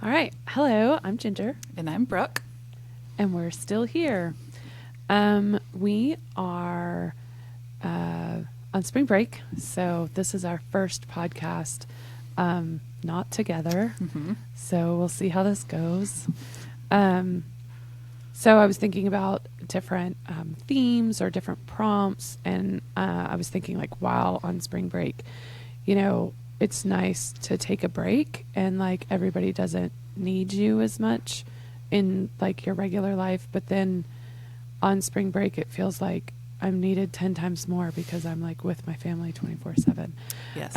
All right. Hello, I'm Ginger, And I'm Brooke. and we're still here. We are on spring break, so this is our first podcast, not together. So we'll see how this goes. So I was thinking about different themes or different prompts, and I was thinking, like, while on spring break, it's nice to take a break, and like everybody doesn't need you as much in like your regular life, but then on spring break it feels like I'm needed 10 times more because I'm like with my family 24/7. Yes.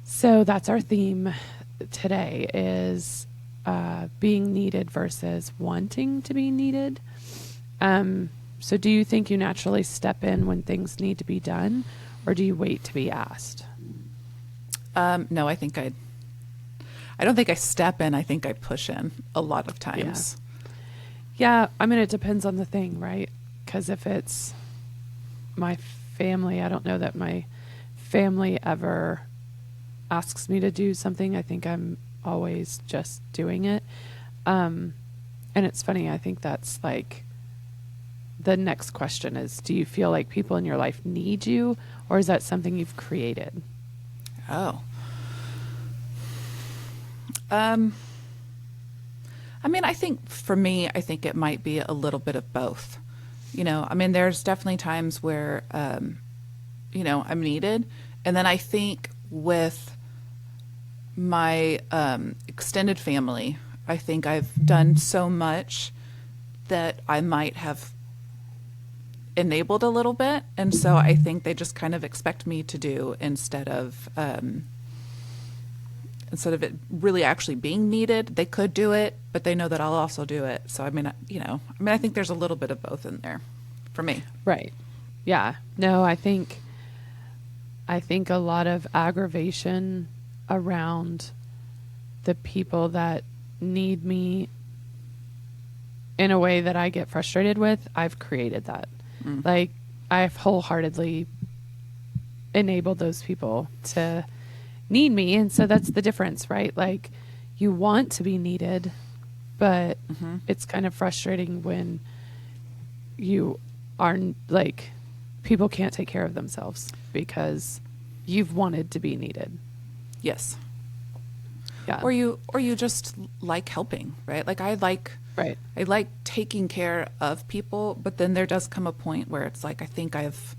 So that's our theme today is being needed versus wanting to be needed. So do you think you naturally step in when things need to be done, or do you wait to be asked? No, I don't think I step in. I think I push in a lot of times. Yeah, I mean, it depends on the thing, right? Because if it's my family, I don't know that my family ever asks me to do something. I think I'm always just doing it. And it's funny, I think that's like the next question is, do you feel like people in your life need you, or is that something you've created? Oh. I mean, I think for me, I think it might be a little bit of both. I mean, there's definitely times where, I'm needed. And then I think with my extended family, I think I've done so much that I might have enabled a little bit. And so I think they just kind of expect me to do instead of it really actually being needed. They could do it, but they know that I'll also do it. So I mean, I think there's a little bit of both in there for me. Right. Yeah. No, I think a lot of aggravation around the people that need me in a way that I get frustrated with, I've created that. Like, I've wholeheartedly enabled those people to need me. And so that's the difference, right? Like, you want to be needed, but it's kind of frustrating when you are like, people can't take care of themselves because you've wanted to be needed. Yes. Yeah. Or you just like helping, right? Like Right. I like taking care of people, but then there does come a point where it's like I think I've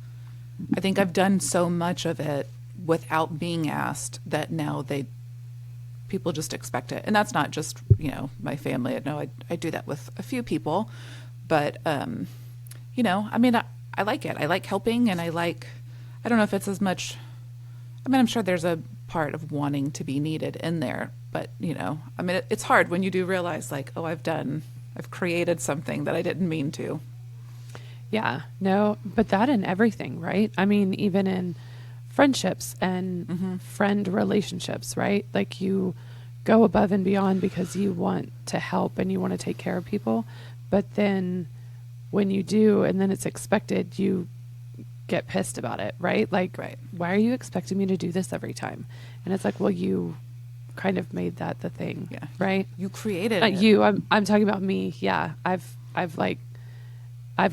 done so much of it without being asked that now people just expect it. And that's not just, my family. I know I do that with a few people, but I mean, I like it. I like helping, and I don't know if it's as much, I mean, I'm sure there's a part of wanting to be needed in there, but I mean, it's hard when you do realize like, oh, I've created something that I didn't mean to. Yeah. No, but that in everything, right? I mean, even in friendships and friend relationships, right? Like, you go above and beyond because you want to help and you want to take care of people. But then when you do, and then it's expected, you get pissed about it, right? Like, Right. Why are you expecting me to do this every time? And it's like, well, you kind of made that the thing, Yeah. right? You created Not it. you. I'm talking about me. Yeah. I've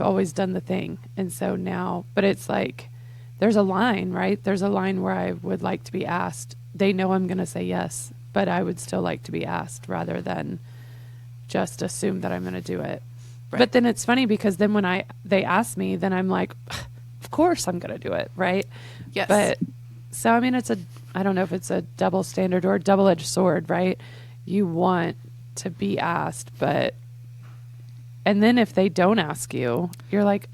always done the thing. And so now, but it's like, there's a line, right? There's a line where I would like to be asked. They know I'm going to say yes, but I would still like to be asked rather than just assume that I'm going to do it. Right. But then it's funny because then when they ask me, then I'm like, of course I'm going to do it, right? Yes. But so, I mean, I don't know if it's a double standard or a double-edged sword, right? You want to be asked, and then if they don't ask you, you're like,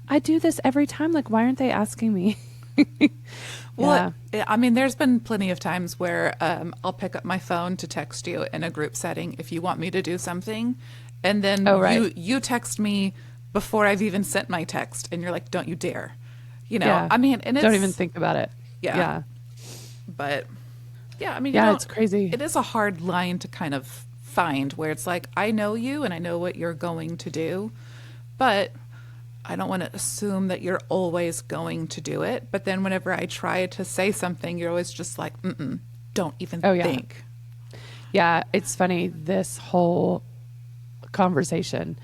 I do this every time. Like, why aren't they asking me? Well, yeah. I mean, there's been plenty of times where I'll pick up my phone to text you in a group setting if you want me to do something. And then you text me before I've even sent my text. And you're like, don't you dare. Yeah. I mean, and don't even think about it. Yeah. But yeah, I mean, yeah, it's crazy. It is a hard line to kind of find where it's like, I know you and I know what you're going to do, but I don't want to assume that you're always going to do it. But then whenever I try to say something, you're always just like, don't even think. Yeah, it's funny. This whole conversation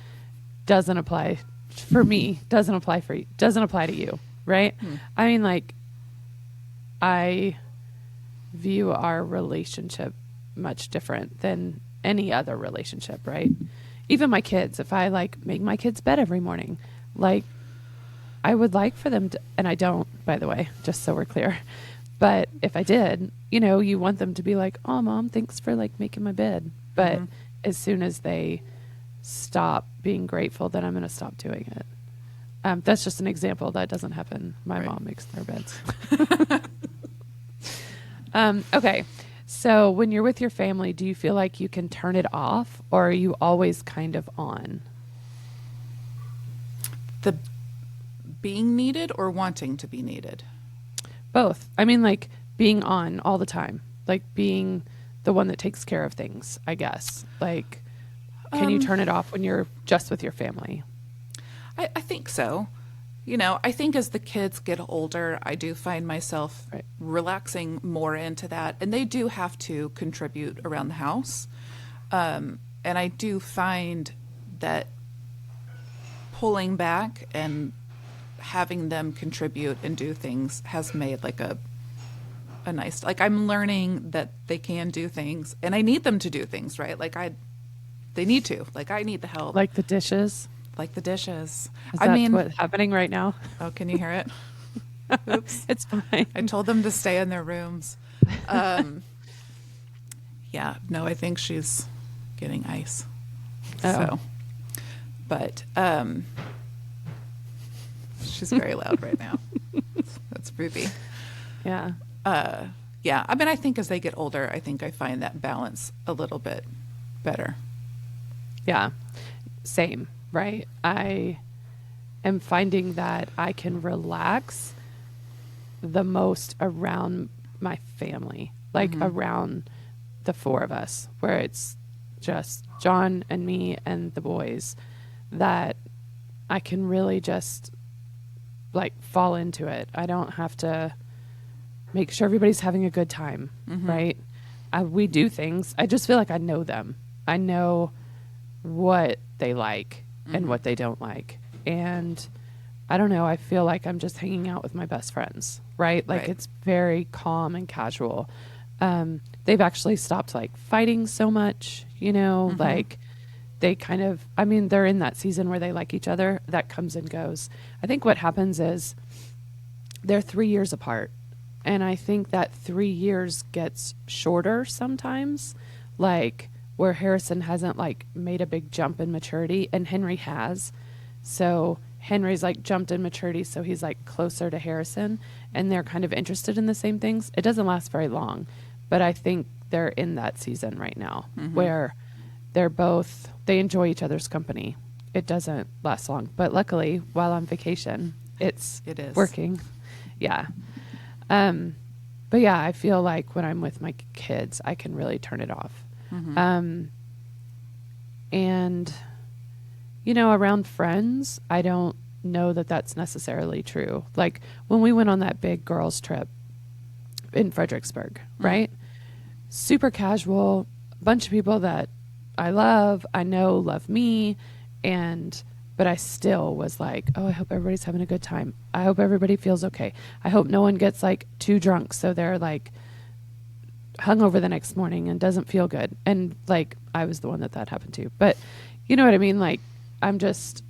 doesn't apply for me, doesn't apply for you, doesn't apply to you, right? Hmm. I mean, like, I view our relationship much different than any other relationship, right? Even my kids, if I like make my kids bed every morning, like I would like for them to, and I don't, by the way, just so we're clear. But if I did, you want them to be like, "Oh, mom, thanks for like making my bed." But Hmm. as soon as they stop being grateful, then I'm going to stop doing it. That's just an example. That doesn't happen. My Right. mom makes their beds. Okay. So when you're with your family, do you feel like you can turn it off, or are you always kind of on? The being needed or wanting to be needed? Both. I mean, like being on all the time, like being the one that takes care of things, I guess. Like, can you Um, turn it off when you're just with your family? I think so. I think as the kids get older, I do find myself Right. relaxing more into that. And they do have to contribute around the house. And I do find that pulling back and having them contribute and do things has made like a nice, like I'm learning that they can do things and I need them to do things, right? They need to, like I need the help, Like the dishes? like the dishes. Is I that mean, what's happening right now? oh, can you hear it? Oops. It's fine. I told them to stay in their rooms. Um, yeah, no, I think she's getting ice. Oh. So, but she's very loud right now. That's Ruby. Yeah. Yeah, I mean, I think as they get older, I think I find that balance a little bit better. Yeah. Same, right? I am finding that I can relax the most around my family, like around the four of us, where it's just John and me and the boys, that I can really just like fall into it. I don't have to make sure everybody's having a good time, right? We do things. I just feel like I know them. I know what they like and what they don't like. And I don't know, I feel like I'm just hanging out with my best friends, right? Like Right. it's very calm and casual. They've actually stopped like fighting so much, like they kind of, I mean, they're in that season where they like each other. That comes and goes. I think what happens is they're 3 years apart. And I think that 3 years gets shorter sometimes, like where Harrison hasn't like made a big jump in maturity and Henry has. So Henry's like jumped in maturity, so he's like closer to Harrison and they're kind of interested in the same things. It doesn't last very long, but I think they're in that season right now where they enjoy each other's company. It doesn't last long, but luckily while on vacation, It is working. Yeah. But yeah, I feel like when I'm with my kids, I can really turn it off. And, around friends, I don't know that that's necessarily true. Like when we went on that big girls trip in Fredericksburg, right? Super casual, bunch of people that I know love me. But I still was like, oh, I hope everybody's having a good time. I hope everybody feels okay. I hope no one gets like too drunk so they're like hungover the next morning and doesn't feel good. And like I was the one that happened to. But you know what I mean? Like I'm just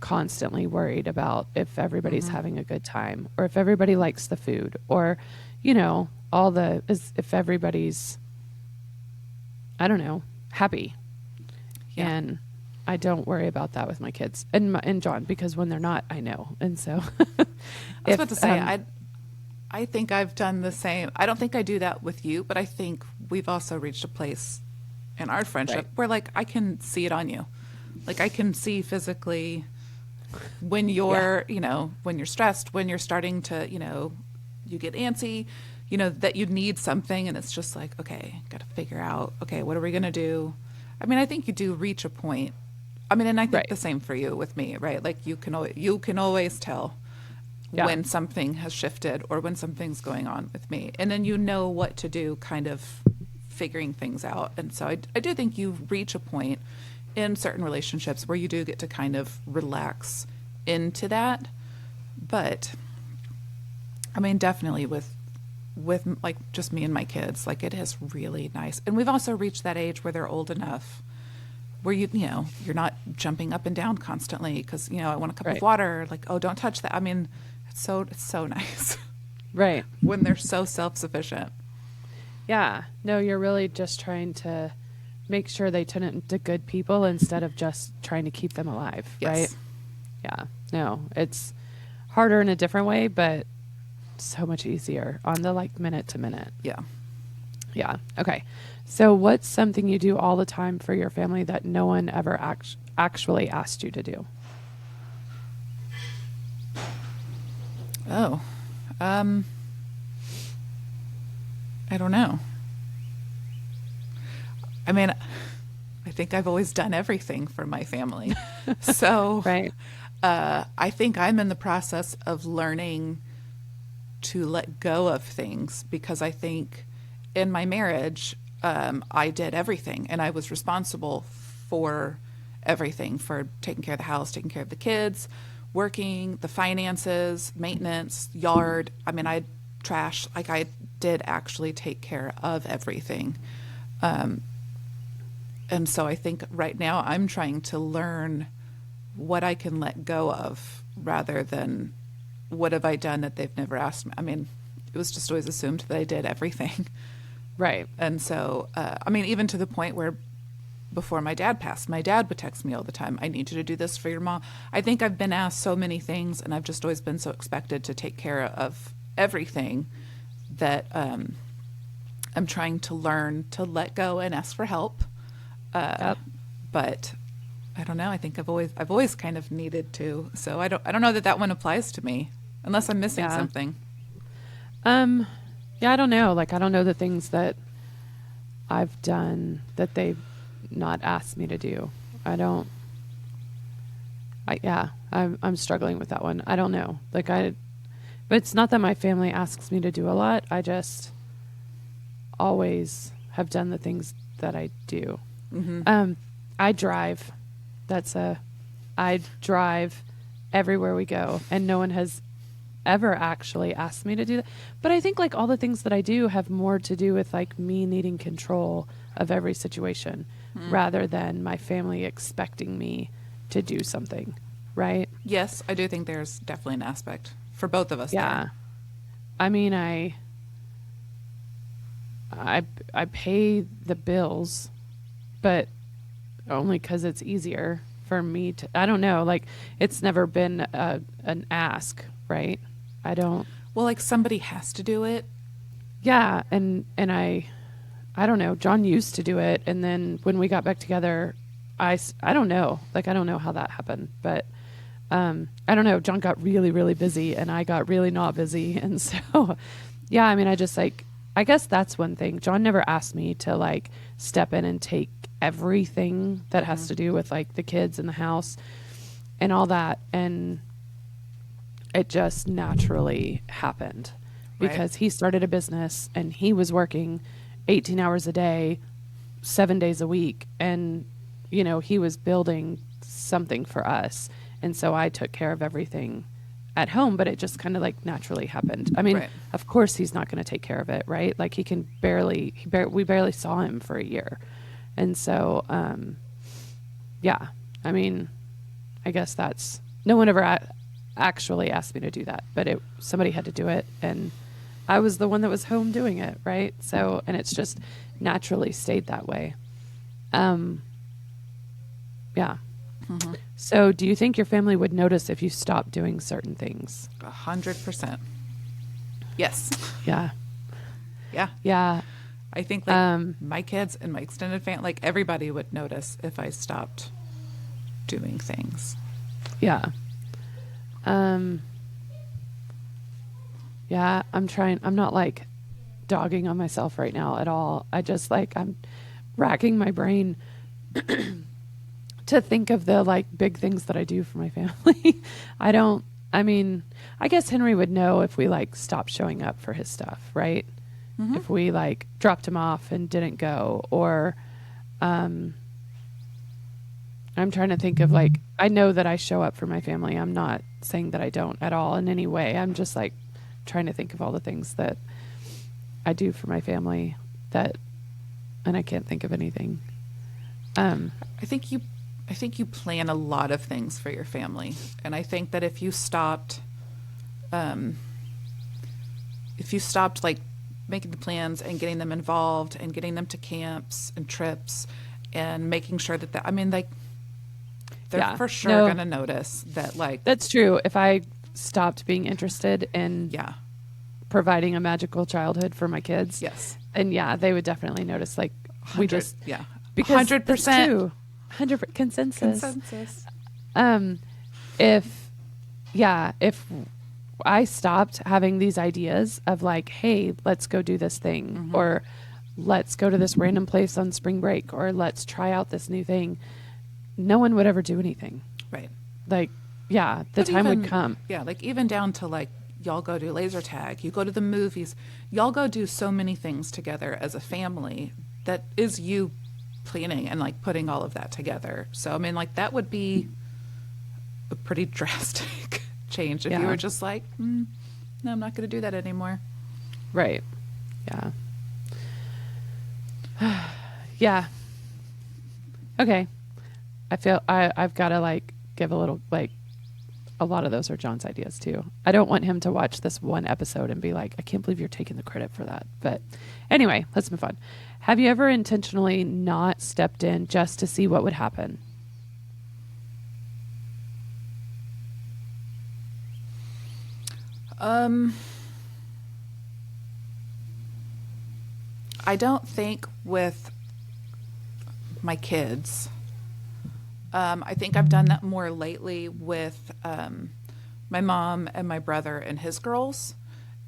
constantly worried about if everybody's having a good time or if everybody likes the food or, if everybody's, I don't know, happy. Yeah. And I don't worry about that with my kids and John, because when they're not, I know. And so I was about to say, I think I've done the same. I don't think I do that with you, but I think we've also reached a place in our friendship Right. where like I can see it on you. Like I can see physically when you're, when you're stressed, when you're starting to, you get antsy, that you need something and it's just like, okay, got to figure out, okay, what are we going to do? I mean, I think you do reach a point. I mean, and I think Right. the same for you with me, right? Like you can always tell Yeah. when something has shifted or when something's going on with me. And then you know what to do kind of figuring things out. And so I do think you reach a point in certain relationships where you do get to kind of relax into that. But I mean, definitely with like just me and my kids, like it is really nice. And we've also reached that age where they're old enough where you know, you're not jumping up and down constantly because, you know, I want a cup of water, like, oh, don't touch that. I mean, it's so nice. Right. When they're so self-sufficient. Yeah. No, you're really just trying to make sure they turn into good people instead of just trying to keep them alive, Yes. right? Yeah. No, it's harder in a different way, but so much easier on the like minute to minute. Yeah. Yeah. Okay. So what's something you do all the time for your family that no one ever actually asked you to do? Oh, I don't know. I mean, I think I've always done everything for my family. So Right. I think I'm in the process of learning to let go of things because I think in my marriage, I did everything and I was responsible for everything, for taking care of the house, taking care of the kids, working, the finances, maintenance, yard. I mean, I trash, like I did actually take care of everything. And so I think right now I'm trying to learn what I can let go of rather than what have I done that they've never asked me. I mean, it was just always assumed that I did everything. Right. And so, I mean, even to the point where before my dad passed, my dad would text me all the time, I need you to do this for your mom. I think I've been asked so many things and I've just always been so expected to take care of everything that I'm trying to learn to let go and ask for help. Yep. But I don't know. I think I've always kind of needed to. So I don't know that one applies to me unless I'm missing something. Yeah, I don't know. Like, I don't know the things that I've done that they've not asked me to do. I'm struggling with that one. I don't know. But it's not that my family asks me to do a lot. I just always have done the things that I do. Mm-hmm. I drive. I drive everywhere we go, and no one has ever actually asked me to do that. But I think like all the things that I do have more to do with like me needing control of every situation rather than my family expecting me to do something, right? Yes, I do think there's definitely an aspect for both of us. Yeah. There. I mean, I pay the bills, but only because it's easier for me to, I don't know, like it's never been an ask, right? I don't. Well, like somebody has to do it. Yeah. And I don't know, John used to do it. And then when we got back together, I don't know, like, I don't know how that happened, but I don't know. John got really, really busy and I got really not busy. And so, yeah, I mean, I guess that's one thing. John never asked me to like step in and take everything that has to do with like the kids and the house and all that. And it just naturally happened because he started a business and he was working 18 hours a day, 7 days a week. And, you know, he was building something for us. And so I took care of everything at home, but it just kind of like naturally happened. I mean, of course he's not going to take care of it, right? Like we barely saw him for a year. And so, yeah, I mean, I guess no one ever actually asked me to do that, but somebody had to do it. And I was the one that was home doing it. Right. So, and it's just naturally stayed that way. Yeah. Mm-hmm. So do you think your family would notice if you stopped doing certain things? 100%. Yes. Yeah. Yeah. Yeah. I think like my kids and my extended family, like everybody would notice if I stopped doing things. Yeah. Yeah, I'm not like dogging on myself right now at all. I just like, I'm racking my brain to think of the like big things that I do for my family. I mean, I guess Henry would know if we like stopped showing up for his stuff, right? if we like dropped him off and didn't go, or I'm trying to think of like, I know that I show up for my family. I'm not saying that I don't at all in any way. I'm just like trying to think of all the things that I do for my family and I can't think of anything. I think you plan a lot of things for your family, and I think that if you stopped like making the plans and getting them involved and getting them to camps and trips and making sure that I mean, like, they're for sure going to notice that, like, that's true. If I stopped being interested in providing a magical childhood for my kids, then they would definitely notice. Like, we just because 100%. 100 consensus. If I stopped having these ideas of like, hey, let's go do this thing, or let's go to this random place on spring break, or let's try out this new thing, no one would ever do anything. Right. Like, the time would come. Yeah, like even down to like, y'all go do laser tag, you go to the movies, y'all go do so many things together as a family that is you planning and like putting all of that together. So I mean, like, that would be a pretty drastic change if you were just like, no, I'm not going to do that anymore. Right. Yeah. Okay. I feel I've got to like give a little, like, a lot of those are John's ideas too. I don't want him to watch this one episode and be like, I can't believe you're taking the credit for that. But anyway, let's move on. Have you ever intentionally not stepped in just to see what would happen? I don't think with my kids. I think I've done that more lately with my mom and my brother and his girls,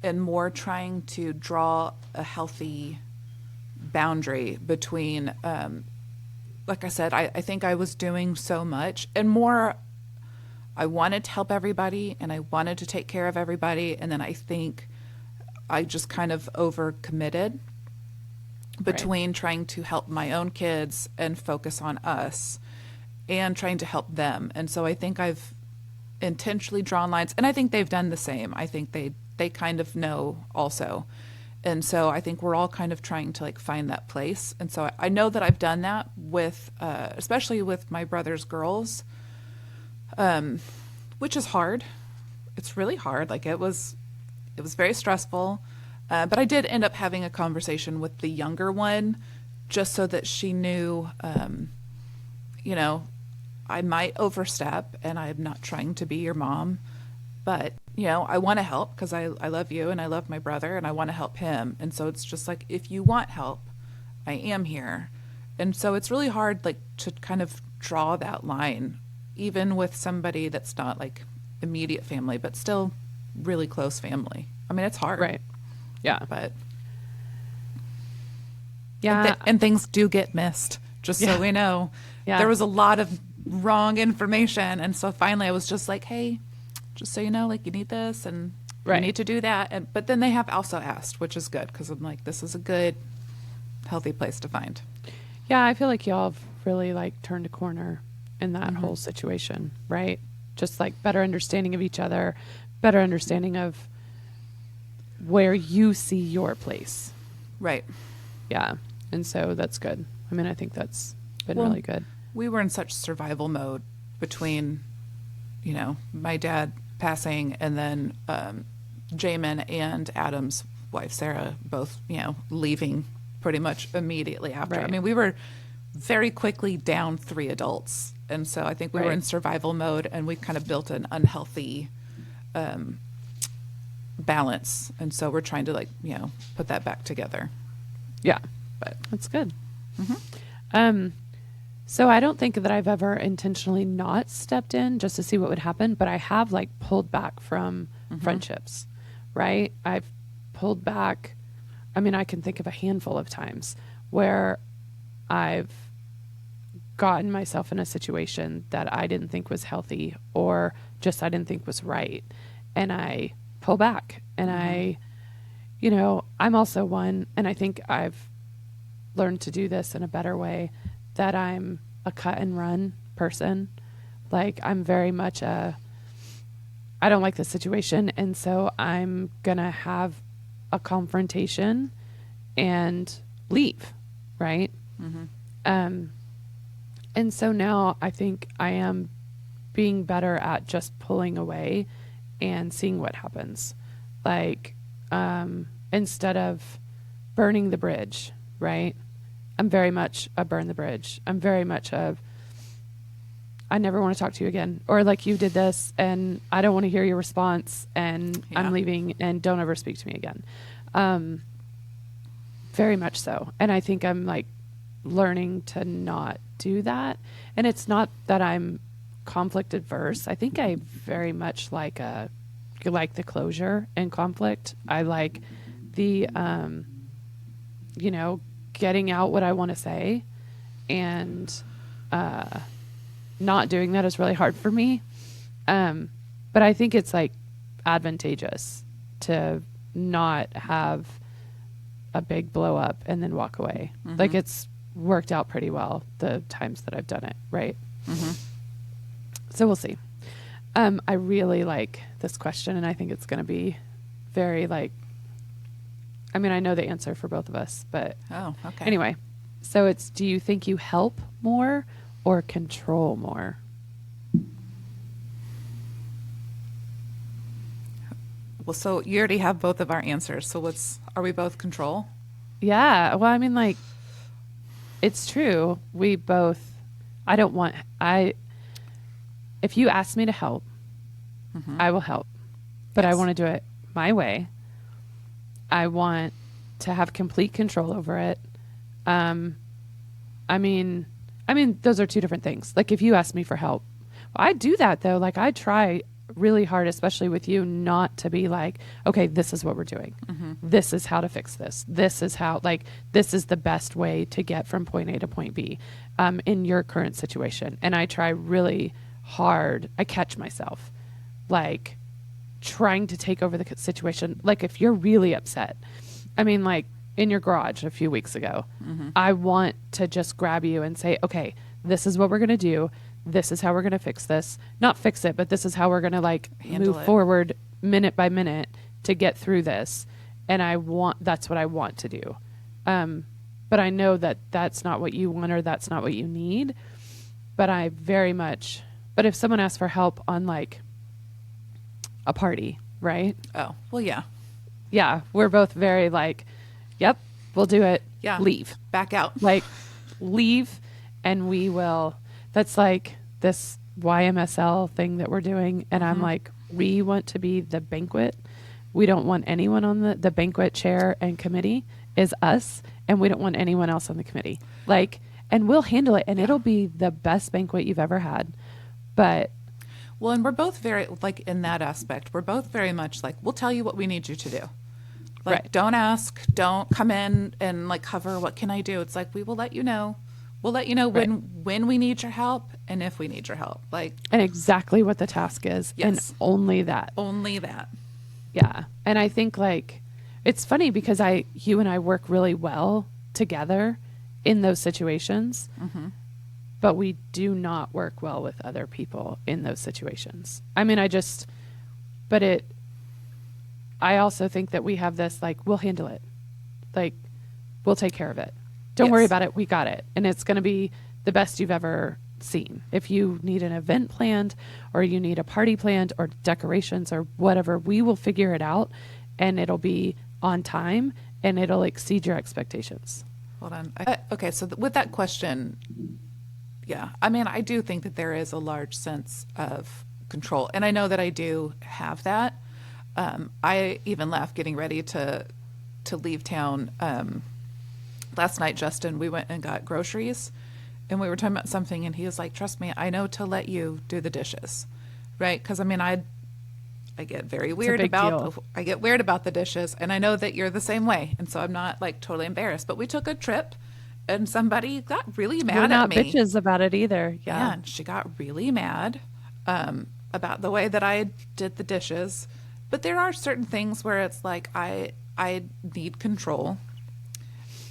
and more trying to draw a healthy boundary between, like I said, I think I was doing so much, and more, I wanted to help everybody and I wanted to take care of everybody, and then I think I just kind of overcommitted between trying to help my own kids and focus on us and trying to help them. And so I think I've intentionally drawn lines, and I think they've done the same. I think they kind of know also. And so I think we're all kind of trying to like find that place. And so I know that I've done that with, especially with my brother's girls, which is hard. It's really hard. Like, it was very stressful. But I did end up having a conversation with the younger one, just so that she knew, you know, I might overstep, and I'm not trying to be your mom, but, you know, I want to help because I love you and I love my brother and I want to help him. And so it's just like, if you want help, I am here. And so it's really hard, like, to kind of draw that line, even with somebody that's not like immediate family, but still really close family. I mean, it's hard. Right. Yeah. But and things do get missed, just so we know. Yeah. There was a lot of wrong information, and so finally I was just like, hey, just so you know, like, you need this and you need to do that. But then they have also asked, which is good, because I'm like, this is a good, healthy place to find. Yeah, I feel like y'all have really like turned a corner in that whole situation, right? Just like better understanding of each other, better understanding of where you see your place. Right. Yeah. And so that's good. I mean, I think that's been really good. We were in such survival mode between, you know, my dad passing and then Jamin and Adam's wife, Sarah, both, you know, leaving pretty much immediately after. Right. I mean, we were very quickly down 3 adults. And so I think we were in survival mode, and we kind of built an unhealthy balance. And so we're trying to, like, you know, put that back together. Yeah. But that's good. So I don't think that I've ever intentionally not stepped in just to see what would happen, but I have like pulled back from friendships, right? I've pulled back. I mean, I can think of a handful of times where I've gotten myself in a situation that I didn't think was healthy, or just I didn't think was right. And I pull back, and I, I'm also one, and I think I've learned to do this in a better way, that I'm a cut and run person. Like, I'm very much I don't like the situation, and so I'm going to have a confrontation and leave, right? Mm-hmm. And so now I think I am being better at just pulling away and seeing what happens. Like, instead of burning the bridge, right? I'm very much a burn the bridge. I'm very much I never want to talk to you again. Or like, you did this and I don't want to hear your response, and I'm leaving, and don't ever speak to me again. Very much so. And I think I'm like learning to not do that. And it's not that I'm conflict adverse. I think I very much like the closure and conflict. I like the, getting out what I want to say, and not doing that is really hard for me. But I think it's like advantageous to not have a big blow up and then walk away. Mm-hmm. Like, it's worked out pretty well the times that I've done it. Right. Mm-hmm. So we'll see. I really like this question, and I think it's going to be very I know the answer for both of us, but okay. Anyway, so it's, do you think you help more or control more? Well, so you already have both of our answers. So are we both control? Yeah. Well, it's true. We both, if you ask me to help, mm-hmm. I will help, but yes. I want to do it my way. I want to have complete control over it. Those are two different things. Like, if you ask me for help, I do that though. Like, I try really hard, especially with you, not to be like, okay, this is what we're doing. Mm-hmm. This is how to fix this. This is how, this is the best way to get from point A to point B, in your current situation. And I try really hard. I catch myself trying to take over the situation. Like, if you're really upset, in your garage a few weeks ago, mm-hmm. I want to just grab you and say, okay, this is what we're going to do. This is how we're going to fix this. Not fix it, but this is how we're going to move forward minute by minute to get through this. And that's what I want to do. But I know that that's not what you want, or that's not what you need. But but if someone asks for help on a party, right? Oh, well, yeah. Yeah. We're both very yep, we'll do it. Yeah. Leave. Back out. Leave, and we will. That's this YMSL thing that we're doing. And mm-hmm. I'm we want to be the banquet. We don't want anyone on the banquet chair and committee is us. And we don't want anyone else on the committee. And we'll handle it. And it'll be the best banquet you've ever had. But. Well, and we're both very, in that aspect, we're both very much we'll tell you what we need you to do. Right. Don't ask, don't come in and hover, what can I do? It's we will let you know. We'll let you know when we need your help and if we need your help. And exactly what the task is. Yes. And only that. Only that. Yeah. And I think it's funny because you and I work really well together in those situations, mm-hmm. but we do not work well with other people in those situations. I also think that we have this, we'll handle it. We'll take care of it. Don't yes. worry about it. We got it. And it's going to be the best you've ever seen. If you need an event planned, or you need a party planned, or decorations, or whatever, we will figure it out, and it'll be on time, and it'll exceed your expectations. Hold on. Okay. So with that question, yeah, I do think that there is a large sense of control, and I know that I do have that. I even left getting ready to leave town. Last night, Justin, we went and got groceries, and we were talking about something, and he was like, trust me, I know to let you do the dishes, right? Because I get very weird I get weird about the dishes, and I know that you're the same way, and so I'm not totally embarrassed. But we took a trip, and somebody got really mad at me. We're not bitches about it either. Yeah, and she got really mad about the way that I did the dishes. But there are certain things where it's I need control.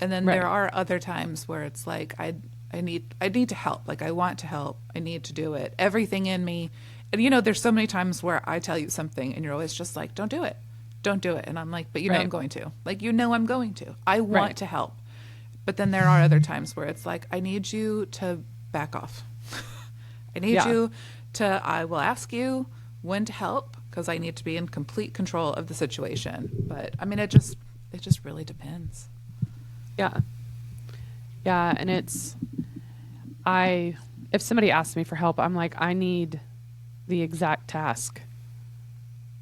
And then Right. there are other times where it's like I need to help. Like I want to help. I need to do it. Everything in me. And there's so many times where I tell you something and you're always just like, "Don't do it. Don't do it." And I'm like, "But I'm Right. going to." Like I'm going to. I want Right. to help. But then there are other times where it's like, "I need you to back off." I need Yeah. you to I will ask you when to help because I need to be in complete control of the situation. But I mean it just really depends. Yeah. Yeah. And if somebody asks me for help, I'm like, I need the exact task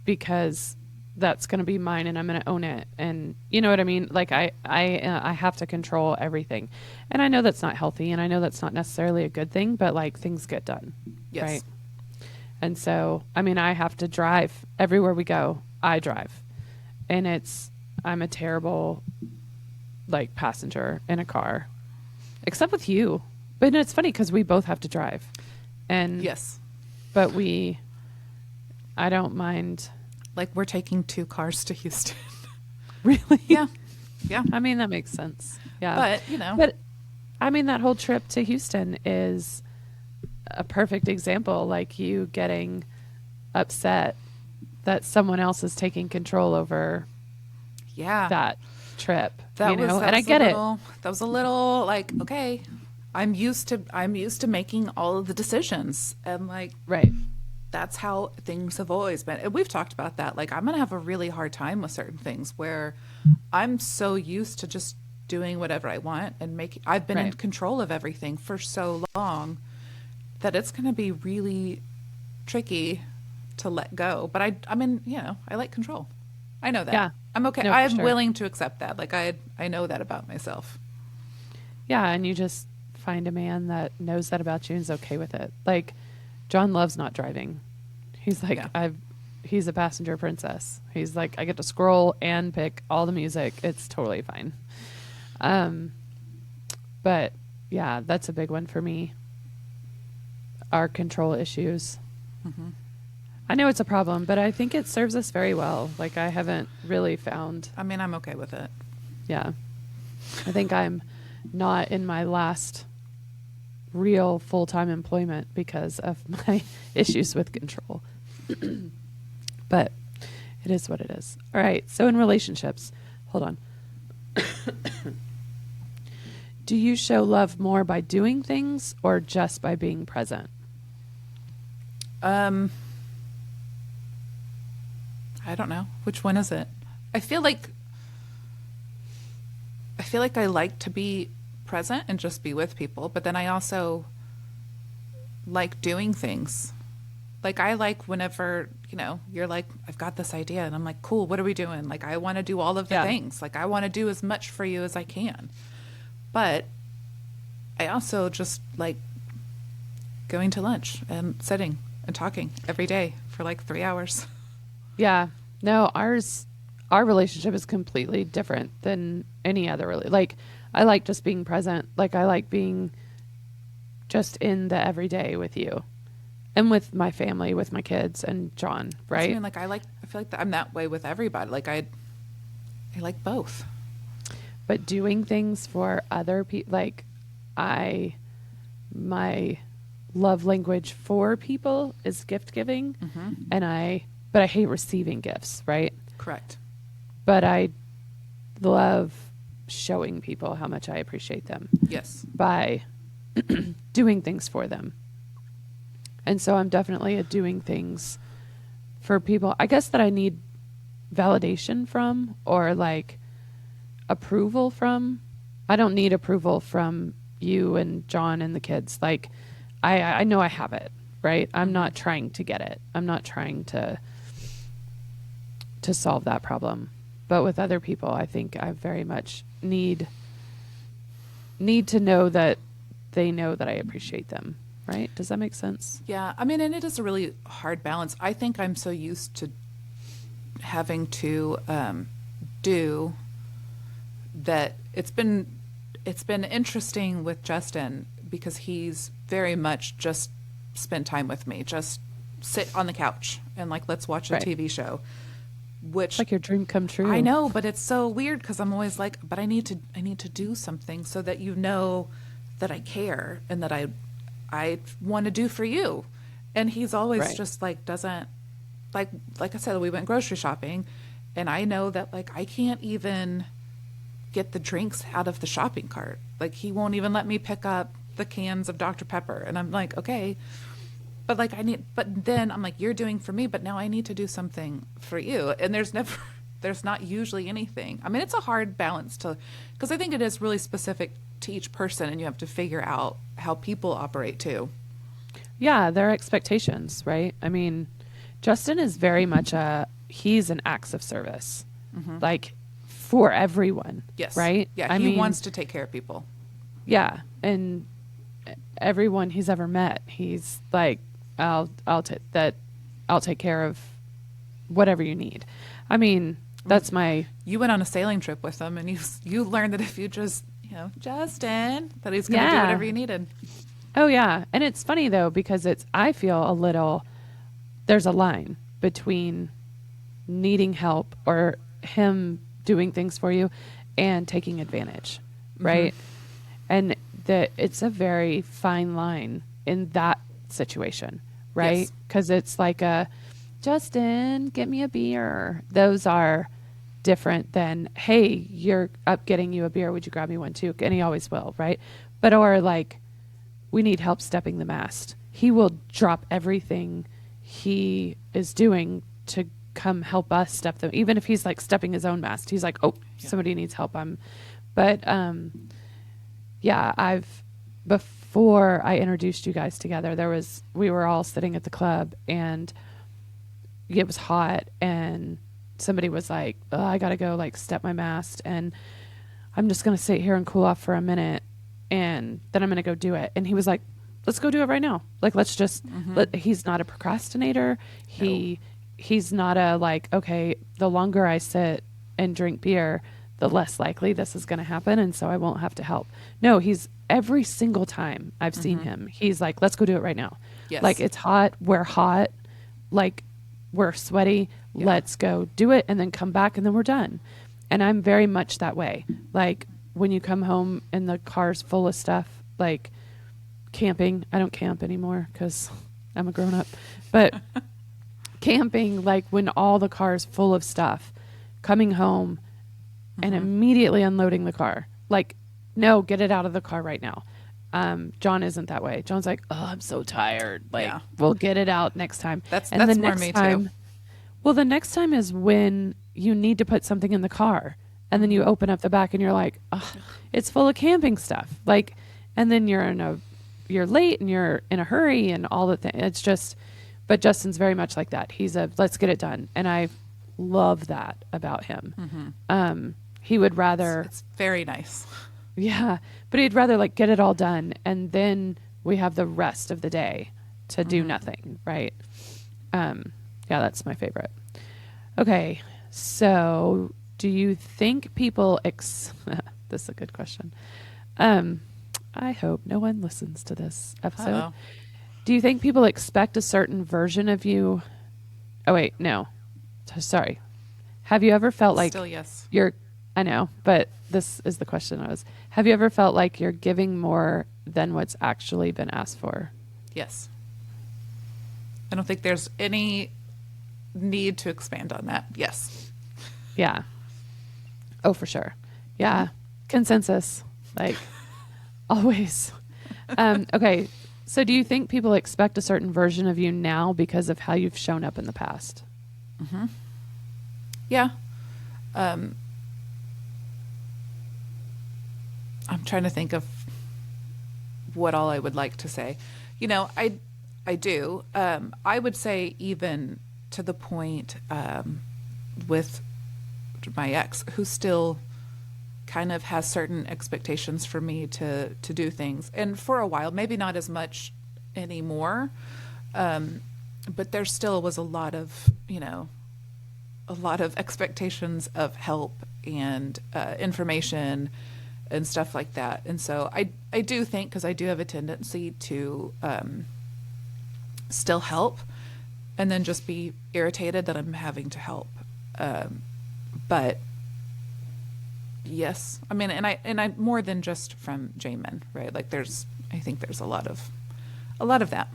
because that's going to be mine and I'm going to own it. And you know what I mean? Like I have to control everything. And I know that's not healthy and I know that's not necessarily a good thing, but like things get done. Yes. Right. And so, I mean, I have to drive everywhere we go. I drive. And I'm a terrible like passenger in a car, except with you. But it's funny because we both have to drive. And Yes. but I don't mind. Like we're taking 2 cars to Houston. Really? Yeah. Yeah. I mean, that makes sense. Yeah. But, But I mean, that whole trip to Houston is a perfect example. Like you getting upset that someone else is taking control over yeah. that trip. That was And I get it. That was a little like, okay, I'm used to making all of the decisions and like Right. that's how things have always been. And we've talked about that. Like I'm going to have a really hard time with certain things where I'm so used to just doing whatever I want and I've been in Right. control of everything for so long that it's going to be really tricky to let go. But I mean, I like control. I know that. Yeah. I'm okay. No, for I'm sure. willing to accept that. Like I know that about myself. Yeah, and you just find a man that knows that about you and is okay with it. Like John loves not driving. He's like Yeah. he's a passenger princess. He's like I get to scroll and pick all the music. It's totally fine. But yeah, that's a big one for me. Our control issues. Mm-hmm. I know it's a problem, but I think it serves us very well. Like I haven't really found. I mean, I'm okay with it. Yeah. I think I'm not in my last real full-time employment because of my issues with control. But it is what it is. All right. So in relationships, hold on. Do you show love more by doing things or just by being present? I don't know. Which one is it? I feel like I like to be present and just be with people, but then I also like doing things. Like I like whenever, you're like, I've got this idea and I'm like, cool, what are we doing? Like I want to do all of the Yeah. things. Like I want to do as much for you as I can. But I also just like going to lunch and sitting and talking every day for like 3 hours. Yeah. No, our relationship is completely different than any other like I like just being present. Like I like being just in the everyday with you and with my family, with my kids and John, right? I mean, like I feel like I'm that way with everybody. Like I like both. But doing things for other people, like my love language for people is gift giving, but I hate receiving gifts, right? Correct. But I love showing people how much I appreciate them Yes. by doing things for them. And so I'm definitely a doing things for people. I guess that I need validation from or like approval from. I don't need approval from you and John and the kids. Like I know I have it, right? I'm not trying to get it. I'm not trying to solve that problem. But with other people, I think I very much need to know that they know that I appreciate them, right? Does that make sense? Yeah. I mean, and it is a really hard balance. I think I'm so used to having to do that. It's been interesting with Justin because he's very much just spend time with me, just sit on the couch and like let's watch a Right. TV show. which Like your dream come true. I know, but it's so weird because I'm always like, but I need to do something so that you know that I care and that I want to do for you. And he's always Right. just like doesn't like I said, we went grocery shopping, and I know that like I can't even get the drinks out of the shopping cart. Like he won't even let me pick up the cans of Dr. Pepper, and I'm like, okay, but like but then I'm like, you're doing for me, but now I need to do something for you. And there's not usually anything. I mean, it's a hard balance because I think it is really specific to each person, and you have to figure out how people operate too. Yeah, their expectations, right? I mean, Justin is very much he's an acts of service, like for everyone. Yes. Right? Yeah, I he mean, wants to take care of people. yeah, and everyone he's ever met, he's like, I'll take care of whatever you need. I mean, that's my You went on a sailing trip with him, and you learned that if you just, Justin, that he's going to do Yeah. whatever you needed. Oh yeah, and it's funny though because I feel a little there's a line between needing help or him doing things for you and taking advantage, right? And that it's a very fine line in that situation, right? Yes. Because it's like Justin, get me a beer. Those are different than, hey, you're up getting you a beer. Would you grab me one too? And he always will, right? But or like, we need help stepping the mast. He will drop everything he is doing to come help us step them. Even if he's like stepping his own mast, he's like, oh, somebody needs help. But yeah, before I introduced you guys together, we were all sitting at the club and it was hot and somebody was like, oh, I got to go like step my mast and I'm just going to sit here and cool off for a minute and then I'm going to go do it. And he was like, let's go do it right now. Like, let's just, he's not a procrastinator. He's not a like, okay, the longer I sit and drink beer, the less likely this is going to happen. And so I won't have to help. No, he's every single time I've seen him, he's like, let's go do it right now. Yes. Like it's hot. We're hot. Like we're sweaty. Yeah. Let's go do it and then come back and then we're done. And I'm very much that way. Like when you come home and the car's full of stuff, like camping, I don't camp anymore because I'm a grown up, but camping, like when all the car's full of stuff, coming home and immediately unloading the car. Like, no, get it out of the car right now. John isn't that way. John's like, oh, I'm so tired. Like, we'll get it out next time. That's the more me too. Well, the next time is when you need to put something in the car and then you open up the back and you're like, oh, it's full of camping stuff. Like, and then you're late and you're in a hurry and all the things. It's just, but Justin's very much like that. He's let's get it done. And I love that about him. He would rather, It's very nice. yeah, but he'd rather like get it all done. And then we have the rest of the day to do nothing. Right. Yeah, that's my favorite. Okay. So do you think people, this is a good question. I hope no one listens to this episode. Uh-oh. Do you think people expect a certain version of you? Oh, wait, no. Sorry. Have you ever felt like Still yes. I know, but this is the question have you ever felt like you're giving more than what's actually been asked for? Yes. I don't think there's any need to expand on that. Yes. Yeah. Oh, for sure. Yeah. Consensus. Like always. Okay. So do you think people expect a certain version of you now because of how you've shown up in the past? Yeah. I'm trying to think of what all I would like to say. I do. I would say even to the point with my ex, who still kind of has certain expectations for me to do things. And for a while, maybe not as much anymore, but there still was a lot of expectations of help and information and stuff like that. And so I do think, because I do have a tendency to still help and then just be irritated that I'm having to help. But yes, I mean, and I more than just from Jamin, right? Like I think there's a lot of that.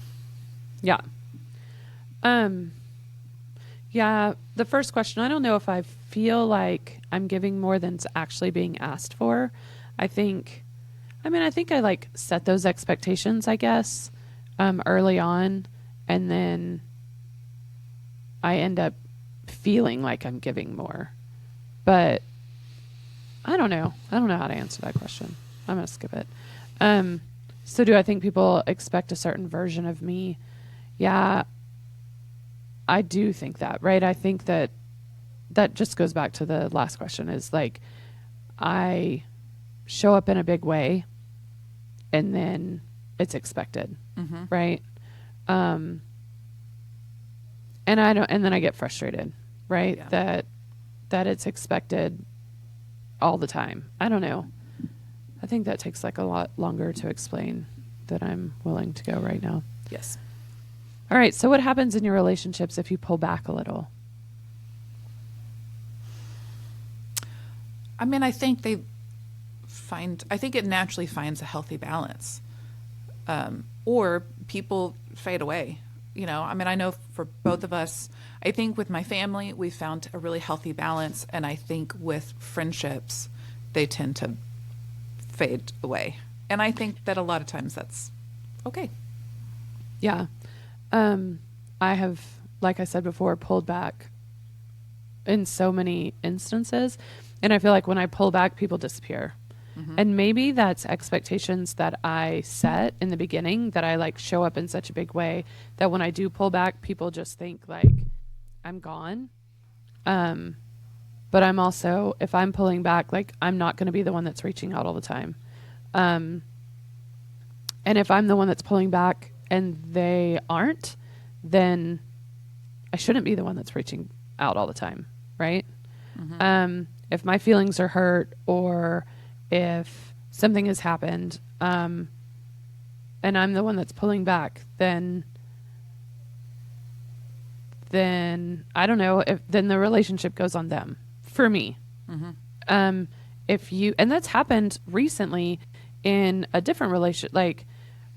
Yeah. Um, yeah, the first question, I don't know if I feel like I'm giving more than's actually being asked for. I think, I think I like set those expectations, I guess, early on, and then I end up feeling like I'm giving more. But I don't know. I don't know how to answer that question. I'm going to skip it. So do I think people expect a certain version of me? Yeah, I do think that, right? I think that just goes back to the last question is like, I show up in a big way and then it's expected, right? And and then I get frustrated, right? Yeah. That it's expected all the time. I don't know. I think that takes like a lot longer to explain than I'm willing to go right now. Yes. All right. So what happens in your relationships if you pull back a little? I mean, I think it naturally finds a healthy balance. Or people fade away. You know, I mean, I know for both of us, I think with my family, we found a really healthy balance. And I think with friendships, they tend to fade away. And I think that a lot of times that's okay. Yeah. I have, like I said before, pulled back in so many instances. And I feel like when I pull back, people disappear. And maybe that's expectations that I set in the beginning, that I like show up in such a big way that when I do pull back, people just think like I'm gone. But I'm also, if I'm pulling back, like I'm not going to be the one that's reaching out all the time. And if I'm the one that's pulling back and they aren't, then I shouldn't be the one that's reaching out all the time, right? If my feelings are hurt or if something has happened, and I'm the one that's pulling back, then I don't know if then the relationship goes on them for me. If you, and that's happened recently in a different relationship, like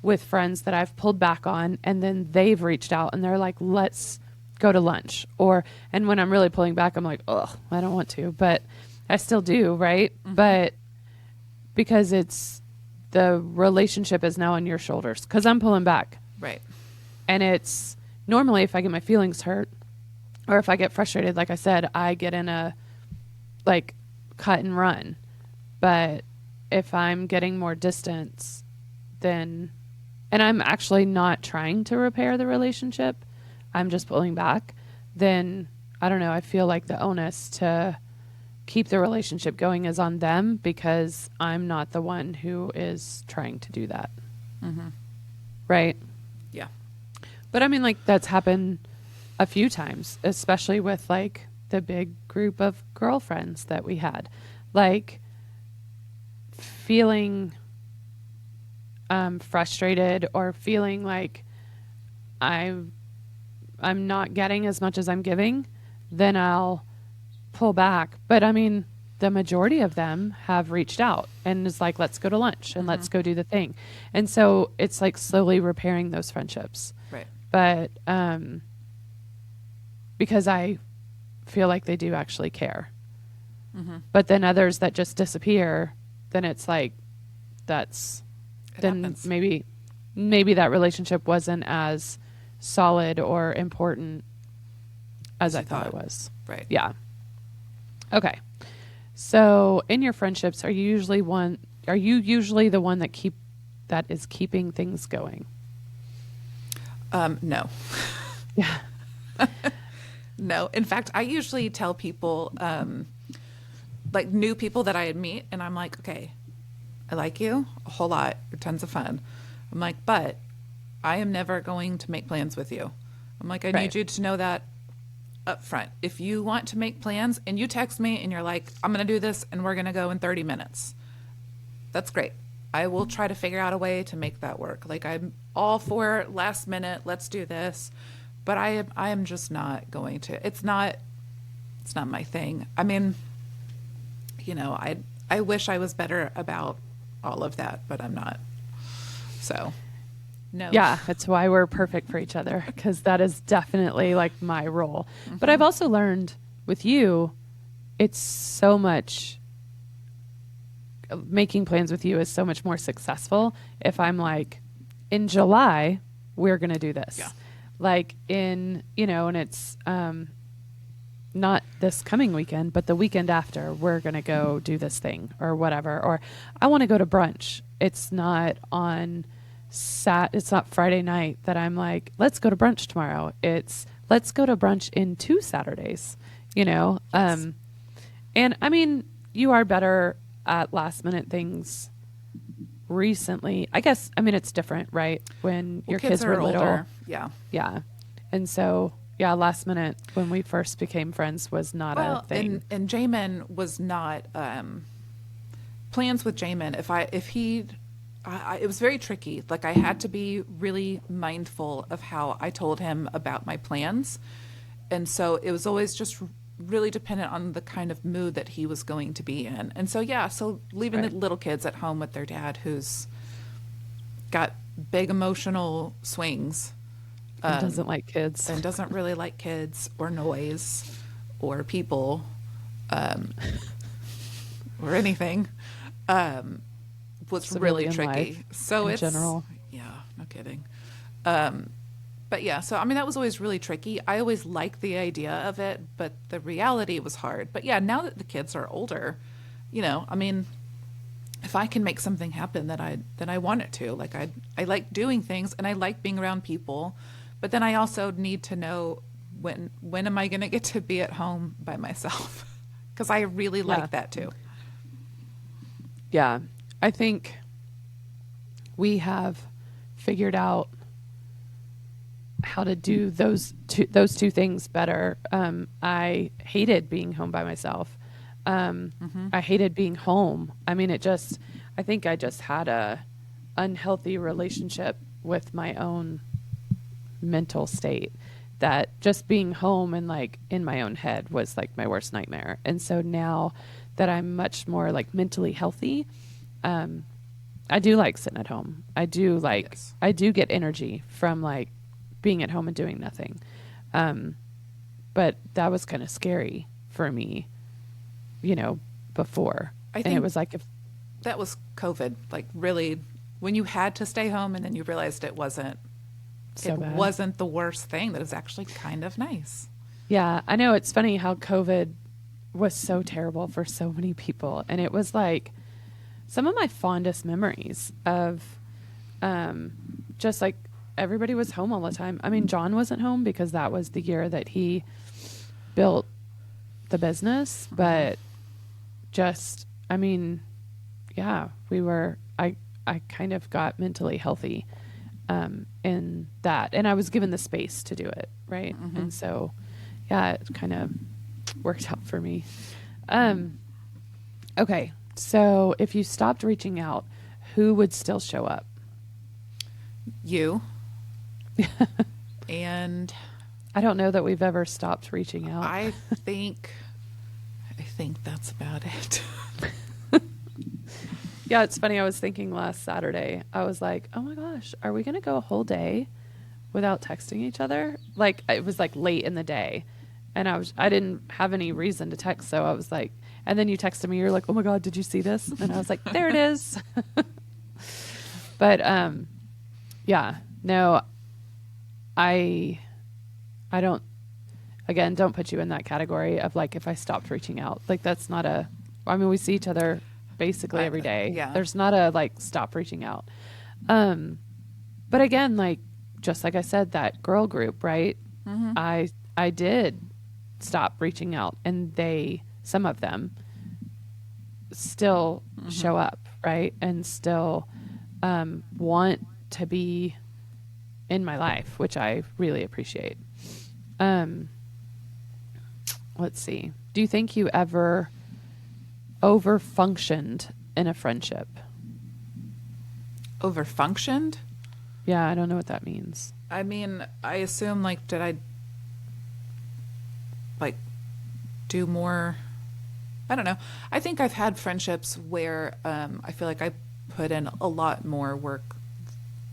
with friends that I've pulled back on, and then they've reached out and they're like, let's go to lunch. And when I'm really pulling back, I'm like, ugh, I don't want to, but I still do. Right. But because the relationship is now on your shoulders because I'm pulling back. Right. And it's normally if I get my feelings hurt or if I get frustrated, like I said, I get in a like cut and run. But if I'm getting more distance, then, and I'm actually not trying to repair the relationship, I'm just pulling back, then I don't know, I feel like the onus to keep the relationship going is on them because I'm not the one who is trying to do that. Right? Yeah. But I mean, like, that's happened a few times, especially with like the big group of girlfriends that we had. Like, feeling frustrated or feeling like I'm not getting as much as I'm giving, then I'll pull back. But I mean, the majority of them have reached out and is like, let's go to lunch and let's go do the thing. And so it's like slowly repairing those friendships. Right. But because I feel like they do actually care. But then others that just disappear, then it's like happens. maybe that relationship wasn't as solid or important as I thought it was. Right. Yeah. Okay. So in your friendships, are you usually the one that is keeping things going? No. Yeah. No. In fact, I usually tell people, like new people that I meet, and I'm like, okay, I like you a whole lot. You're tons of fun. I'm like, but I am never going to make plans with you. I'm like, I need you to know that up front. If you want to make plans and you text me and you're like, I'm going to do this and we're going to go in 30 minutes, that's great. I will try to figure out a way to make that work. Like, I'm all for last minute, let's do this. But I am just not going to. It's not It's not my thing. I mean, I wish I was better about all of that, but I'm not. So, no. Yeah, that's why we're perfect for each other, because that is definitely like my role. But I've also learned with you, it's so much, making plans with you is so much more successful if I'm like, in July, we're going to do this. Yeah. Like and it's not this coming weekend, but the weekend after, we're going to go do this thing or whatever. Or I want to go to brunch. It's not on it's not Friday night that I'm like, let's go to brunch tomorrow. It's let's go to brunch in 2 Saturdays, Yes. And I mean, you are better at last minute things recently. I guess, I mean, it's different, right? When your kids were are little. older. Yeah. Yeah. And so, yeah, last minute when we first became friends was not a thing. And Jamin was not plans with Jamin. It was very tricky. Like I had to be really mindful of how I told him about my plans, and so it was always just really dependent on the kind of mood that he was going to be in. And so so leaving Right. the little kids at home with their dad, who's got big emotional swings. Doesn't like kids. And doesn't really like kids or noise or people or anything was really Civilian tricky. life So in it's general. yeah, no kidding. But yeah, so I mean that was always really tricky. I always liked the idea of it, but the reality was hard. But yeah, now that the kids are older, I mean, if I can make something happen, then I want it to. Like I like doing things and I like being around people, but then I also need to know when am I going to get to be at home by myself? Because I really like that too. Yeah. I think we have figured out how to do those two things better. I hated being home by myself. I hated being home. I mean, I think I just had a unhealthy relationship with my own mental state, that just being home and like in my own head was like my worst nightmare. And so now that I'm much more like mentally healthy, I do like sitting at home. I do like, Yes. I do get energy from like being at home and doing nothing. But that was kind of scary for me, before. I And it think was like, if that was COVID. Like really, when you had to stay home and then you realized it wasn't bad. wasn't the worst thing. That was actually kind of nice. Yeah, I know. It's funny how COVID was so terrible for so many people. And it was like some of my fondest memories of just like everybody was home all the time. I mean, John wasn't home because that was the year that he built the business. But just, I mean, yeah, I kind of got mentally healthy in that. And I was given the space to do it. Right. And so, yeah, it kind of worked out for me. Okay. So if you stopped reaching out, who would still show up? You. And I don't know that we've ever stopped reaching out. I think that's about it. Yeah, it's funny. I was thinking last Saturday, I was like, oh my gosh, are we going to go a whole day without texting each other? Like, it was like late in the day and I didn't have any reason to text. So I was like, and then you texted me, you're like, oh my God, did you see this? And I was like, there it is. But, yeah, no, I don't, again, don't put you in that category of like, if I stopped reaching out, like that's not I mean, we see each other basically every day. Yeah. There's not a like stop reaching out. But again, like, just like I said, that girl group, right? I did stop reaching out and some of them still show up, right? And still, want to be in my life, which I really appreciate. Let's see. Do you think you ever overfunctioned in a friendship? Overfunctioned? Yeah, I don't know what that means. I mean, I assume like did I like do more. I don't know. I think I've had friendships where I feel like I put in a lot more work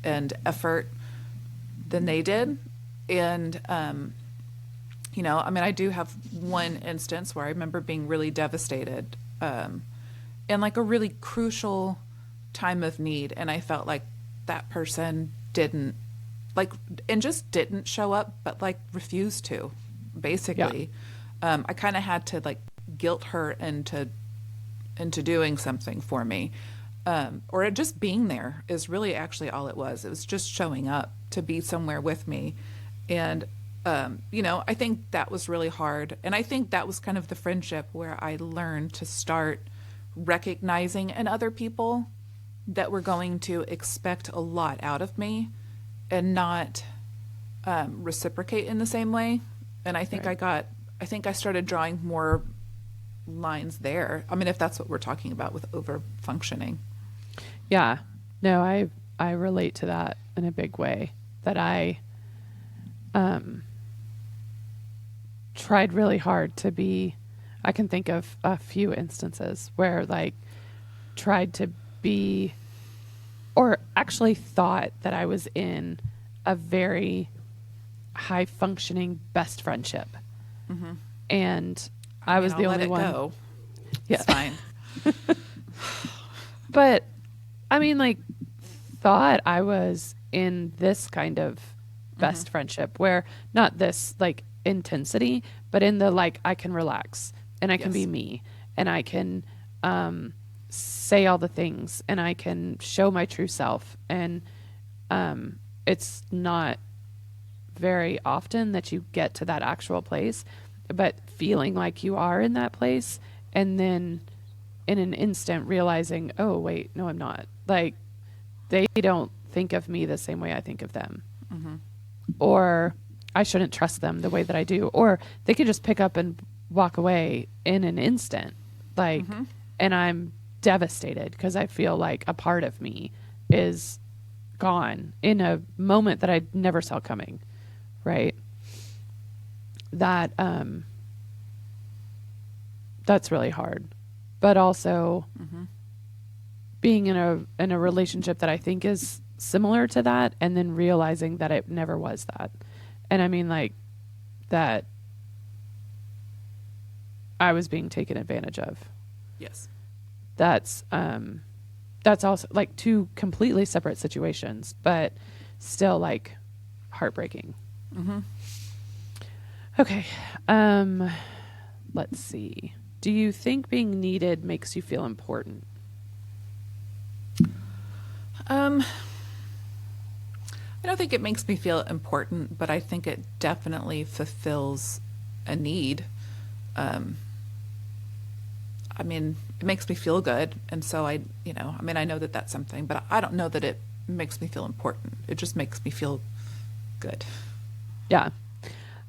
and effort than they did. And, I mean, I do have one instance where I remember being really devastated in like a really crucial time of need. And I felt like that person didn't, like, and just didn't show up, but like refused to, basically. I kind of had to like guilt her into doing something for me. Or just being there is really actually all it was. It was just showing up to be somewhere with me. And, I think that was really hard. And I think that was kind of the friendship where I learned to start recognizing in other people that were going to expect a lot out of me and not reciprocate in the same way. And I think Right. I think I started drawing more lines there. I mean, if that's what we're talking about with over functioning. Yeah. No, I relate to that in a big way. That I um tried really hard to be. I can think of a few instances where like tried to be, or actually thought that I was in a very high functioning best friendship. And I I mean, was I'll the let only it one. go. Yeah. It's fine. But I mean, like, thought I was in this kind of best friendship where not this like intensity, but in the like, I can relax and I can be Yes. me and I can say all the things and I can show my true self. And it's not very often that you get to that actual place, but feeling like you are in that place and then in an instant realizing, oh, wait, no, I'm not. Like, they don't think of me the same way I think of them. Or I shouldn't trust them the way that I do. Or they could just pick up and walk away in an instant. Like, and I'm devastated because I feel like a part of me is gone in a moment that I never saw coming. Right. That, that's really hard. But also being in a relationship that I think is similar to that and then realizing that it never was that. And I mean like that I was being taken advantage of. Yes. That's that's also like two completely separate situations, but still like heartbreaking. Okay. Let's see. Do you think being needed makes you feel important? Um, I don't think it makes me feel important, but I think it definitely fulfills a need. Um, I mean, it makes me feel good. And so I mean, I know that that's something, but I don't know that it makes me feel important. It just makes me feel good. Yeah.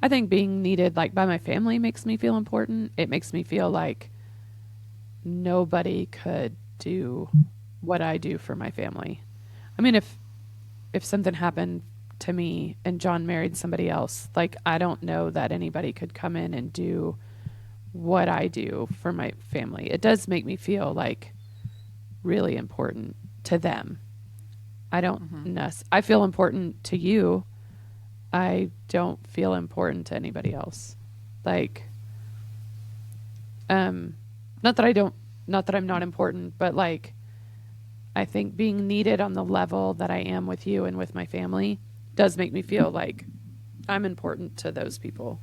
I think being needed like by my family makes me feel important. It makes me feel like nobody could do what I do for my family. I mean, if something happened to me and John married somebody else, like I don't know that anybody could come in and do what I do for my family. It does make me feel like really important to them. I don't I feel important to you. I don't feel important to anybody else. Like not that I don't not that I'm not important, but like I think being needed on the level that I am with you and with my family does make me feel like I'm important to those people.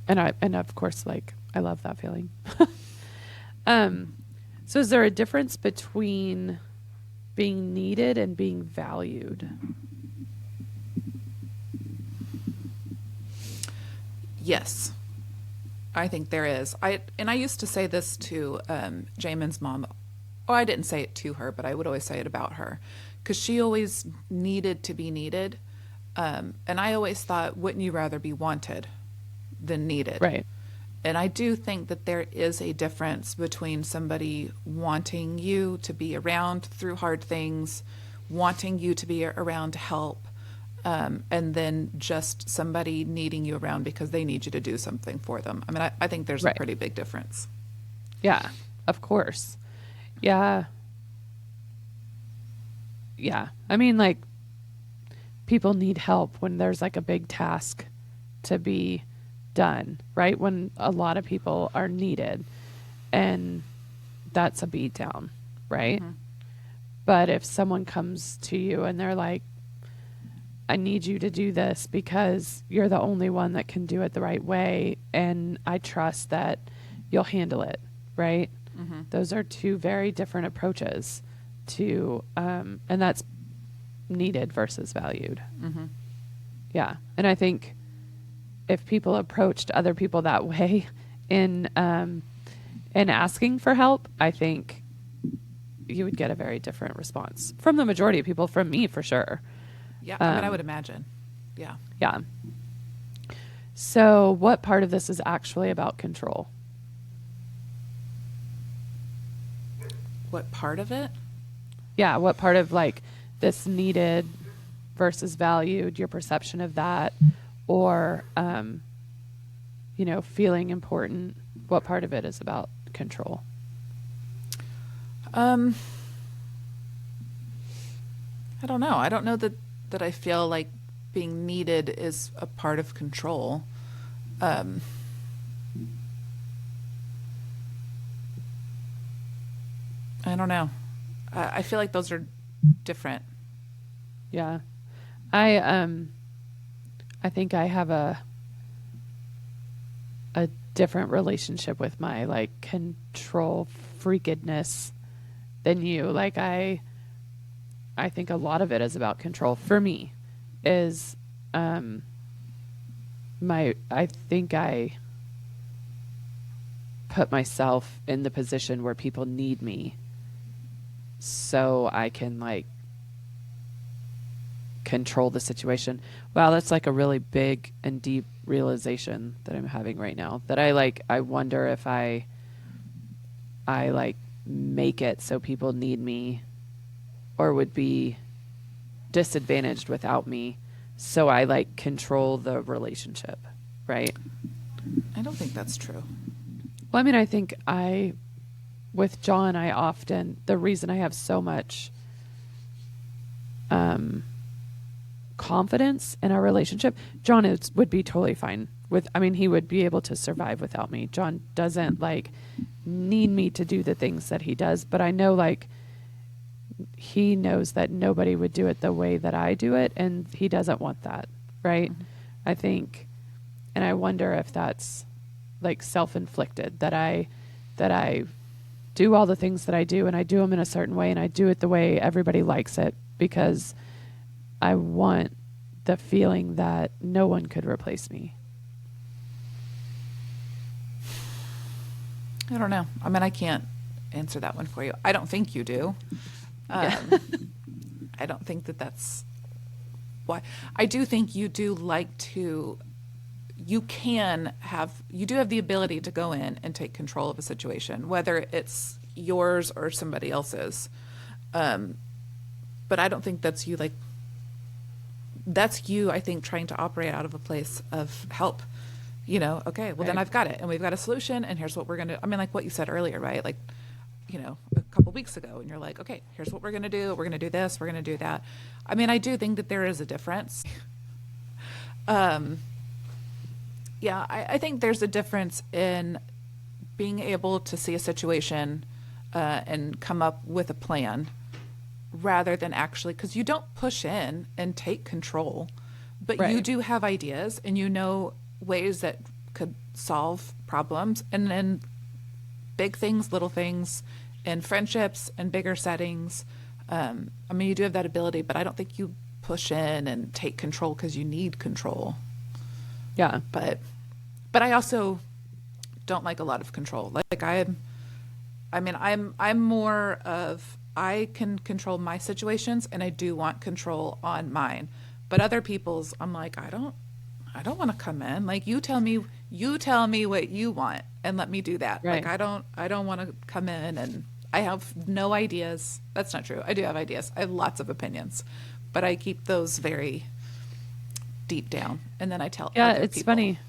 And of course like I love that feeling. um so is there a difference between being needed and being valued? Yes, I think there is. I used to say this to Jamin's mom. Oh, I didn't say it to her, but I would always say it about her because she always needed to be needed. And I always thought, wouldn't you rather be wanted than needed? Right. And I do think that there is a difference between somebody wanting you to be around through hard things, wanting you to be around to help, and then just somebody needing you around because they need you to do something for them. I mean, I think there's a Right. pretty big difference. Yeah, of course. Yeah. Yeah. I mean, like, people need help when there's like a big task to be done, right? When a lot of people are needed. And that's a beat down, right? Mm-hmm. But if someone comes to you and they're like, I need you to do this because you're the only one that can do it the right way, and I trust that you'll handle it, right? Mm-hmm. Those are two very different approaches to, and that's needed versus valued. Mm-hmm. Yeah. And I think if people approached other people that way in asking for help, I think you would get a very different response from the majority of people, from me for sure. Yeah, I mean, I would imagine. Yeah. Yeah. So, what part of this is actually about control? What part of it? Yeah, what part of like this needed versus valued, your perception of that, or feeling important, what part of it is about control? I don't know. I don't know that I feel like being needed is a part of control. I don't know. I feel like those are different. Yeah. I think I have a different relationship with my like control freakedness than you. Like I think a lot of it is about control for me. Is I think I put myself in the position where people need me so I can like control the situation. Wow, that's like a really big and deep realization that I'm having right now. That I wonder if I like make it so people need me or would be disadvantaged without me, so I like control the relationship, right? I don't think that's true. Well, I mean, I think with John, the reason I have so much confidence in our relationship, John would be totally fine with, I mean, he would be able to survive without me. John doesn't like need me to do the things that he does, but I know like he knows that nobody would do it the way that I do it, and he doesn't want that, right? Mm-hmm. I think, and I wonder if that's like self-inflicted, that I do all the things that I do, and I do them in a certain way, and I do it the way everybody likes it because I want the feeling that no one could replace me. I don't know. I mean, I can't answer that one for you. I don't think you do. I don't think that that's why. I do think you do like to, you do have the ability to go in and take control of a situation, whether it's yours or somebody else's. But I don't think that's you, like, that's you, I think, trying to operate out of a place of help. Okay, well, then I've got it, and we've got a solution, and here's what we're going to, I mean, like what you said earlier, right? Like, a couple weeks ago, and you're like, okay, here's what we're going to do. We're going to do this. We're going to do that. I mean, I do think that there is a difference. I think there's a difference in being able to see a situation and come up with a plan rather than actually, because you don't push in and take control, but Right. you do have ideas and ways that could solve problems, and then big things, little things, and friendships and bigger settings. I mean, you do have that ability, but I don't think you push in and take control because you need control. Yeah. But I also don't like a lot of control. I'm more of, I can control my situations, and I do want control on mine. But other people's, I'm like, I don't want to come in. Like, you tell me what you want and let me do that. Right. Like, I don't want to come in and I have no ideas. That's not true. I do have ideas. I have lots of opinions, but I keep those very deep down, and then I tell Yeah, other it's people. funny.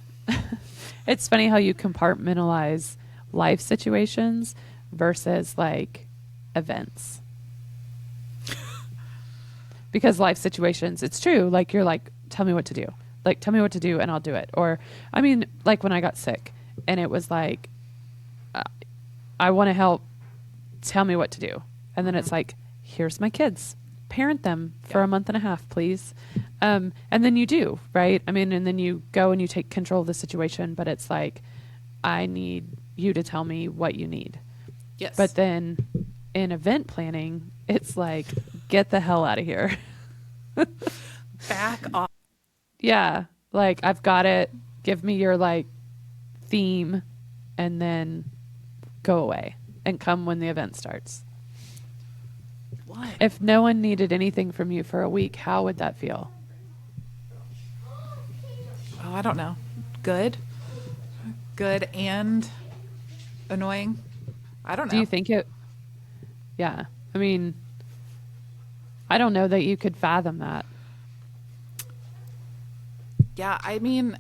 It's funny how you compartmentalize life situations versus like events. Because life situations, it's true. Like you're like, tell me what to do. Like tell me what to do and I'll do it. Or I mean, like when I got sick and it was like, I want to help. Tell me what to do. And then it's like, here's my kids. Parent them for Yeah. a month and a half, please. And then you do, right? I mean, and then you go and you take control of the situation, but it's like, I need you to tell me what you need. Yes. But then in event planning, it's like, get the hell out of here. Back off. Yeah. Like, I've got it. Give me your like theme and then go away and come when the event starts. What? If no one needed anything from you for a week, how would that feel? Oh, I don't know. Good and annoying. I don't know. Do you think it? Yeah. I mean, I don't know that you could fathom that. Yeah, I mean,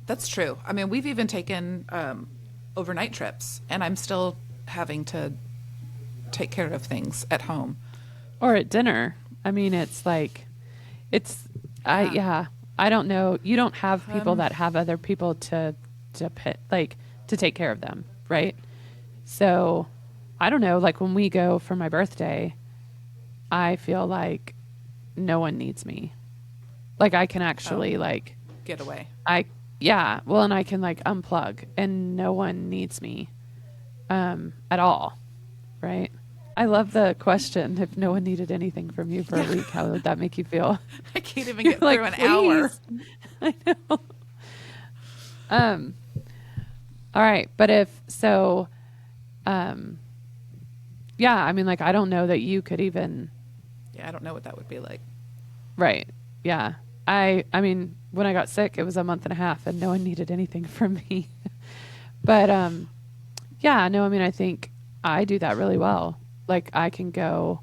that's true. I mean, we've even taken overnight trips, and I'm still having to take care of things at home. Or at dinner. I mean, it's like, yeah. I don't know. You don't have people that have other people to take care of them, right? So, I don't know. Like when we go for my birthday, I feel like no one needs me. Like I can actually Get away. yeah. Well, and I can like unplug, and no one needs me, at all, right? I love the question. If no one needed anything from you for a week, how would that make you feel? I can't even get Like, through an hour. I know. All right, but if so, yeah. I mean, like, I don't know that you could even. Yeah, I don't know what that would be like. Right. Yeah. I mean, when I got sick, it was a month and a half, and no one needed anything from me. But yeah. No. I mean, I think I do that really well. Like I can go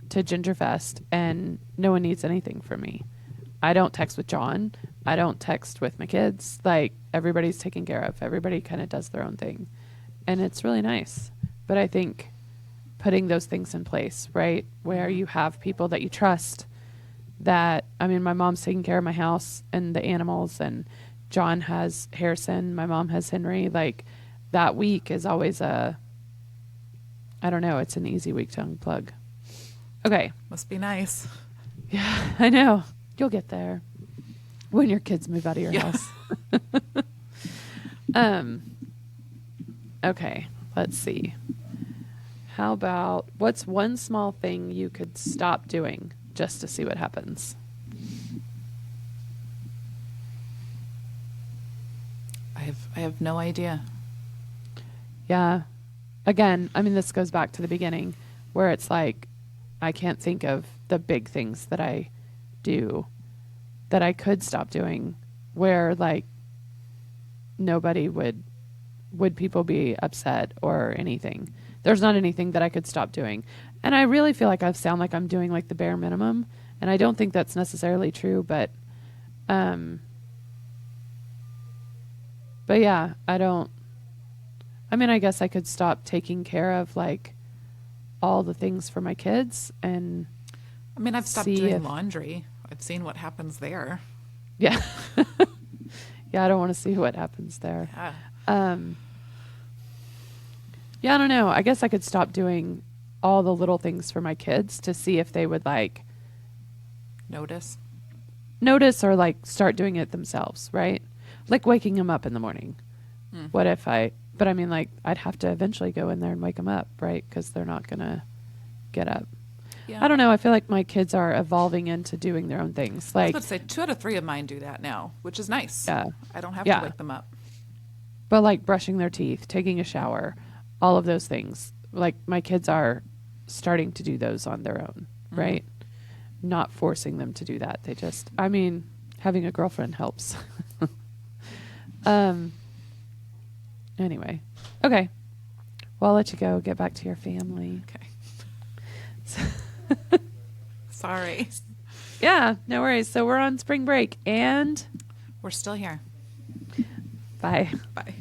to Gingerfest and no one needs anything from me. I don't text with John. I don't text with my kids. Like everybody's taken care of. Everybody kind of does their own thing. And it's really nice. But I think putting those things in place, right? Where you have people that you trust that, I mean, my mom's taking care of my house and the animals, and John has Harrison. My mom has Henry. Like that week is always I don't know. It's an easy week to unplug. Okay. Must be nice. Yeah, I know. You'll get there when your kids move out of your house. Okay. Let's see. How about what's one small thing you could stop doing just to see what happens? I have no idea. Yeah. Again, I mean, this goes back to the beginning where it's like, I can't think of the big things that I do that I could stop doing where like nobody would people be upset or anything. There's not anything that I could stop doing. And I really feel like I sound like I'm doing like the bare minimum. And I don't think that's necessarily true, but yeah, I mean, I guess I could stop taking care of like all the things for my kids and I mean, I've stopped see doing if- laundry. I've seen what happens there. yeah. Yeah, I don't want to see what happens there. Yeah. Yeah, I don't know. I guess I could stop doing all the little things for my kids to see if they would like Notice. or like start doing it themselves, right? Like waking them up in the morning. What if but I mean, like, I'd have to eventually go in there and wake them up, right? Because they're not going to get up. Yeah. I don't know. I feel like my kids are evolving into doing their own things. I Like, was about to say 2 out of 3 of mine do that now, which is nice. Yeah. I don't have Yeah. to wake them up. but like brushing their teeth, taking a shower, all of those things. Like, my kids are starting to do those on their own, right? Not forcing them to do that. They just, I mean, having a girlfriend helps. Anyway. Okay. Well, I'll let you go. Get back to your family. Okay. Sorry. Yeah, no worries. So we're on spring break and We're still here. bye. Bye.